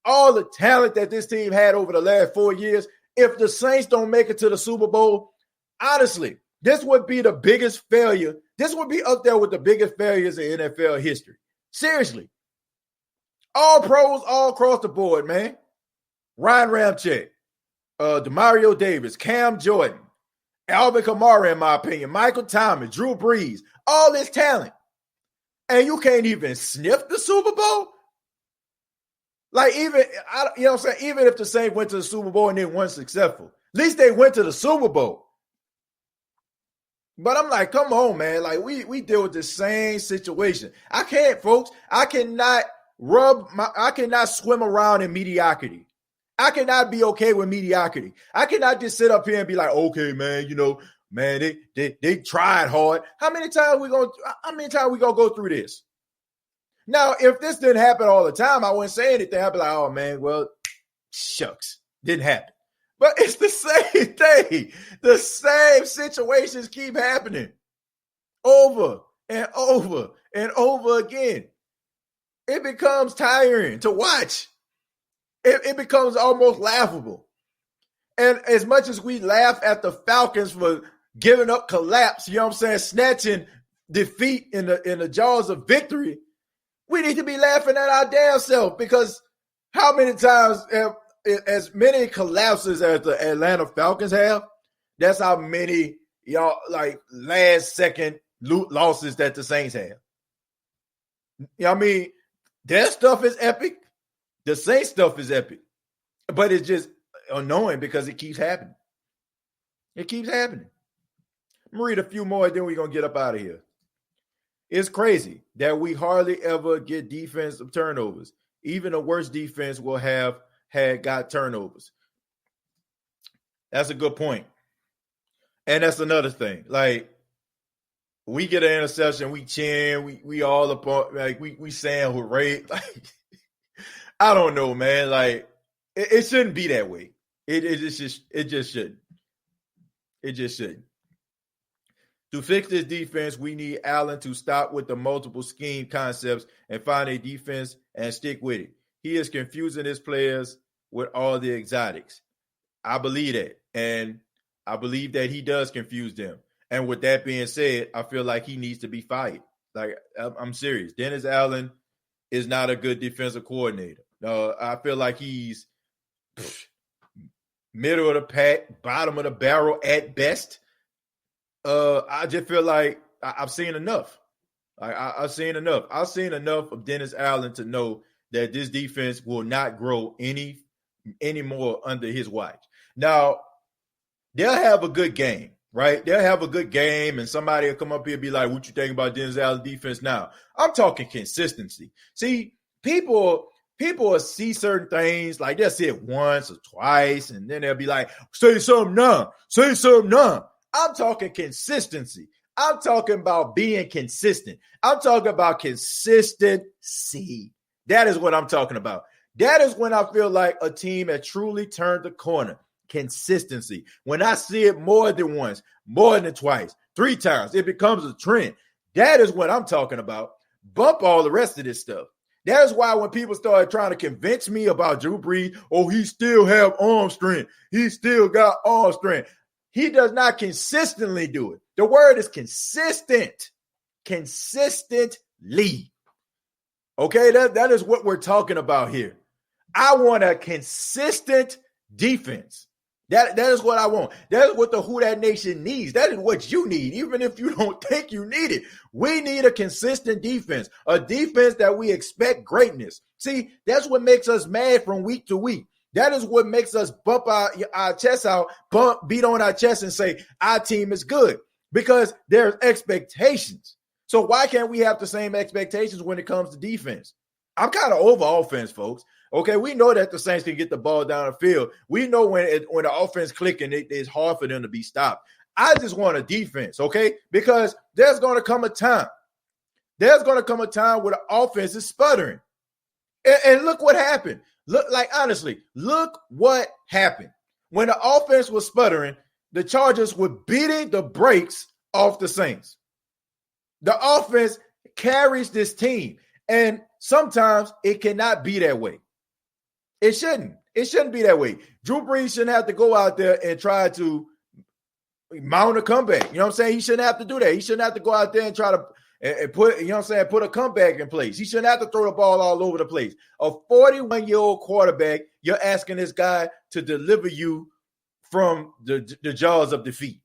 all the talent that this team had over the last 4 years? If the Saints don't make it to the Super Bowl, honestly, this would be the biggest failure. This would be up there with the biggest failures in NFL history. Seriously. All pros all across the board, man. Ryan Ramczyk, Demario Davis, Cam Jordan, Alvin Kamara, in my opinion, Michael Thomas, Drew Brees, all this talent. And you can't even sniff the Super Bowl? Like, you know what I'm saying? Even if the Saints went to the Super Bowl and they weren't successful, at least they went to the Super Bowl. But I'm like, come on, man. Like, we deal with the same situation. I can't, folks. I cannot swim around in mediocrity. I cannot be okay with mediocrity. I cannot just sit up here and be like, okay, man, they tried hard. How many times we gonna go through this? Now, if this didn't happen all the time, I wouldn't say anything. I'd be like, oh man, well, shucks, didn't happen. But it's the same thing. The same situations keep happening over and over and over again. It becomes tiring to watch. It becomes almost laughable. And as much as we laugh at the Falcons for giving up collapse, you know what I'm saying, snatching defeat in the jaws of victory, we need to be laughing at our damn self, because how many times have as many collapses as the Atlanta Falcons have, that's how many like last second losses that the Saints have. You know what I mean? Their stuff is epic. The Saints stuff is epic. But it's just annoying because it keeps happening. It keeps happening. I'm going to read a few more, then we're going to get up out of here. It's crazy that we hardly ever get defensive turnovers. Even the worst defense will have got turnovers. That's a good point. And that's another thing. Like, we get an interception, we cheering, we all up, like we saying hooray. Like, I don't know, man. Like, it shouldn't be that way. It just shouldn't. It just shouldn't. To fix this defense, we need Allen to stop with the multiple scheme concepts and find a defense and stick with it. He is confusing his players with all the exotics. I believe that. And I believe that he does confuse them. And with that being said, I feel like he needs to be fired. Like, I'm serious. Dennis Allen is not a good defensive coordinator. I feel like he's middle of the pack, bottom of the barrel at best. I just feel like I've seen enough. I've seen enough. I've seen enough of Dennis Allen to know that this defense will not grow any more under his watch. Now, they'll have a good game, right? They'll have a good game, and somebody will come up here and be like, what you think about Denzel's defense now? I'm talking consistency. See, people will see certain things, like they'll see it once or twice, and then they'll be like, say something now. Say something now. I'm talking consistency. I'm talking about being consistent. I'm talking about consistency. That is what I'm talking about. That is when I feel like a team has truly turned the corner. Consistency. When I see it more than once, more than twice, 3 times, it becomes a trend. That is what I'm talking about. Bump all the rest of this stuff. That is why when people started trying to convince me about Drew Brees, oh, he still have arm strength. He still got arm strength. He does not consistently do it. The word is consistent. Consistently. Okay, that is what we're talking about here. I want a consistent defense. That is what I want. That is what the Who Dat Nation needs. That is what you need, even if you don't think you need it. We need a consistent defense, a defense that we expect greatness. See, that's what makes us mad from week to week. That is what makes us bump our chest out, beat on our chest and say, our team is good, because there's expectations. So why can't we have the same expectations when it comes to defense? I'm kind of over offense, folks. Okay, we know that the Saints can get the ball down the field. We know when the offense clicking, it's hard for them to be stopped. I just want a defense, okay? Because there's going to come a time. There's going to come a time where the offense is sputtering. And look what happened. Honestly, look what happened. When the offense was sputtering, the Chargers were beating the brakes off the Saints. The offense carries this team, and sometimes it cannot be that way. It shouldn't. It shouldn't be that way. Drew Brees shouldn't have to go out there and try to mount a comeback. You know what I'm saying? He shouldn't have to do that. He shouldn't have to go out there and try to put, you know what I'm saying, put a comeback in place. He shouldn't have to throw the ball all over the place. A 41-year-old quarterback, you're asking this guy to deliver you from the jaws of defeat.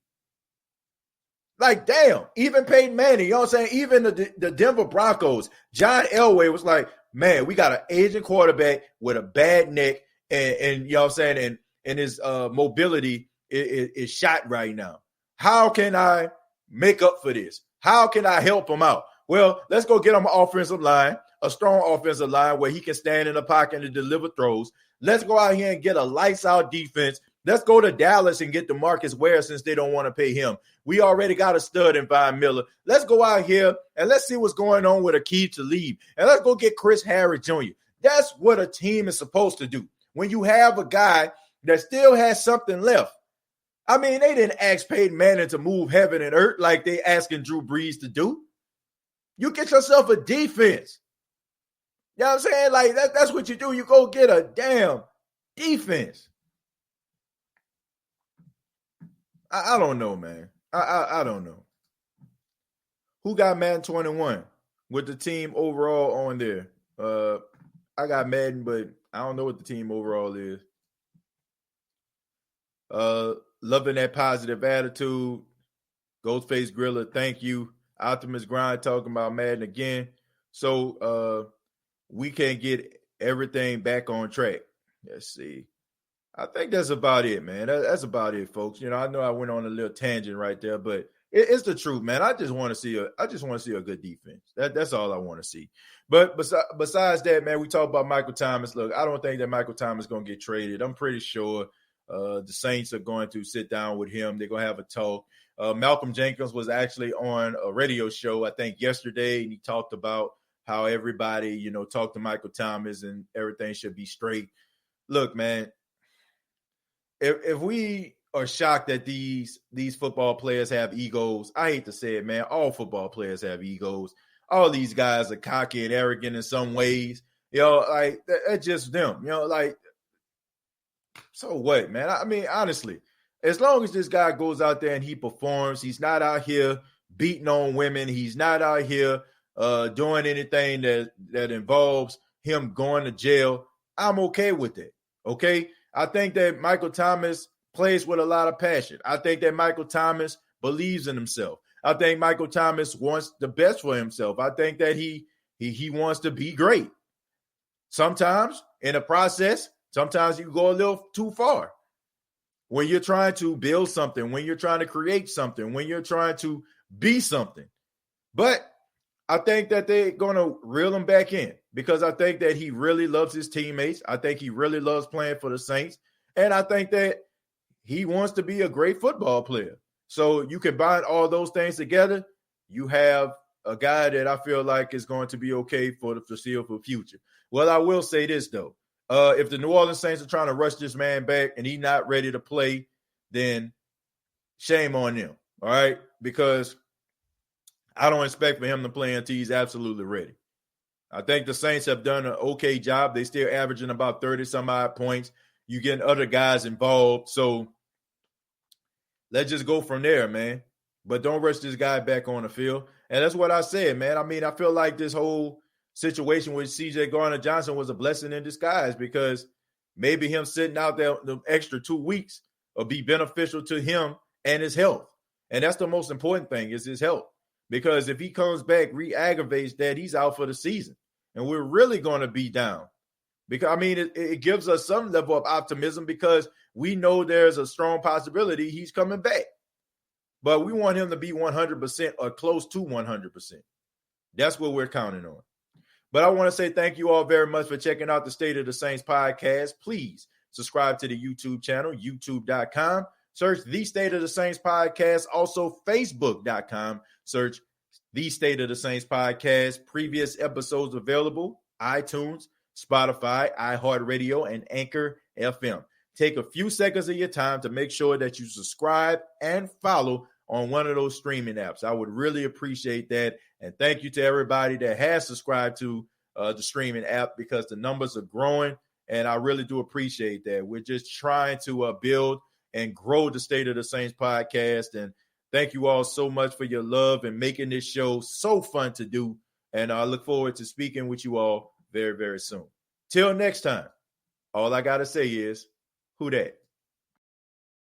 Like, damn, even Peyton Manning, you know what I'm saying? Even the Denver Broncos, John Elway was like, man, we got an aging quarterback with a bad neck, and you know what I'm saying, and his mobility is shot right now. How can I make up for this? How can I help him out? Well, let's go get him an offensive line, a strong offensive line where he can stand in the pocket and deliver throws. Let's go out here and get a lights-out defense. Let's go to Dallas and get DeMarcus Ware since they don't want to pay him. We already got a stud in Von Miller. Let's go out here and let's see what's going on with Aqib Talib. And let's go get Chris Harris Jr. That's what a team is supposed to do. When you have a guy that still has something left. I mean, they didn't ask Peyton Manning to move heaven and earth like they asking Drew Brees to do. You get yourself a defense. You know what I'm saying? Like, that's what you do. You go get a damn defense. I don't know, man. I don't know. Who got Madden 21 with the team overall on there? I got Madden, but I don't know what the team overall is. Loving that positive attitude. Ghostface Griller, thank you. Optimus Grind talking about Madden again. So we can get everything back on track. Let's see. I think that's about it, man. That's about it, folks. You know, I know I went on a little tangent right there, but it's the truth, man. I just want to see a good defense. That's all I want to see. But besides that, man, we talk about Michael Thomas. Look, I don't think that Michael Thomas is going to get traded. I'm pretty sure the Saints are going to sit down with him. They're going to have a talk. Malcolm Jenkins was actually on a radio show, I think, yesterday, and he talked about how everybody, you know, talked to Michael Thomas and everything should be straight. Look, man, if we are shocked that these football players have egos, I hate to say it, man, all football players have egos. All these guys are cocky and arrogant in some ways. You know, like, that's just them. You know, like, so what, man? I mean, honestly, as long as this guy goes out there and he performs, he's not out here beating on women. He's not out here doing anything that involves him going to jail. I'm okay with it, okay? I think that Michael Thomas plays with a lot of passion. I think that Michael Thomas believes in himself. I think Michael Thomas wants the best for himself. I think that he wants to be great. Sometimes in a process, sometimes you go a little too far. when you're trying to build something, when you're trying to create something, when you're trying to be something. But I think that they're going to reel him back in because I think that he really loves his teammates. I think he really loves playing for the Saints. And I think that he wants to be a great football player. So you combine all those things together, you have a guy that I feel like is going to be okay for the foreseeable future. Well, I will say this, though. If the New Orleans Saints are trying to rush this man back and he's not ready to play, then shame on them, all right? Because I don't expect for him to play until he's absolutely ready. I think the Saints have done an okay job. They still averaging about 30-some-odd points. You getting other guys involved. So let's just go from there, man. But don't rush this guy back on the field. And that's what I said, man. I mean, I feel like this whole situation with C.J. Gardner-Johnson was a blessing in disguise because maybe him sitting out there the extra 2 weeks will be beneficial to him and his health. And that's the most important thing is his health. Because if he comes back, re-aggravates that, he's out for the season. And we're really going to be down. Because, I mean, it gives us some level of optimism because we know there's a strong possibility he's coming back. But we want him to be 100% or close to 100%. That's what we're counting on. But I want to say thank you all very much for checking out the State of the Saints podcast. Please subscribe to the YouTube channel, youtube.com. Search The State of the Saints podcast. Also, facebook.com. Search The State of the Saints podcast. Previous episodes available, iTunes, Spotify, iHeartRadio, and Anchor FM. Take a few seconds of your time to make sure that you subscribe and follow on one of those streaming apps. I would really appreciate that. And thank you to everybody that has subscribed to the streaming app because the numbers are growing. And I really do appreciate that. We're just trying to build and grow the State of the Saints podcast. And thank you all so much for your love and making this show so fun to do. And I look forward to speaking with you all very, very soon. Till next time, all I got to say is, who dat?